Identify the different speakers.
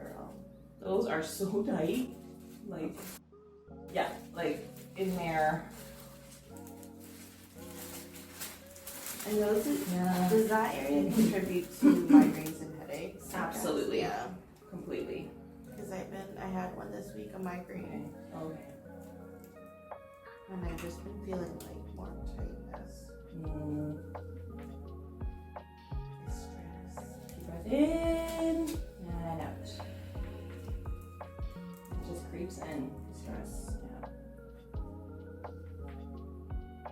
Speaker 1: girl. Those are so tight. Like, yeah, like in there.
Speaker 2: And those,
Speaker 1: Yeah.
Speaker 2: does that area contribute to migraines and headaches?
Speaker 1: Absolutely.
Speaker 2: Yeah.
Speaker 1: Completely.
Speaker 2: Because I had one this week, a migraine.
Speaker 1: Okay.
Speaker 2: And I've just been feeling like more tightness.
Speaker 1: Mm.
Speaker 2: Stress.
Speaker 1: Deep breath in.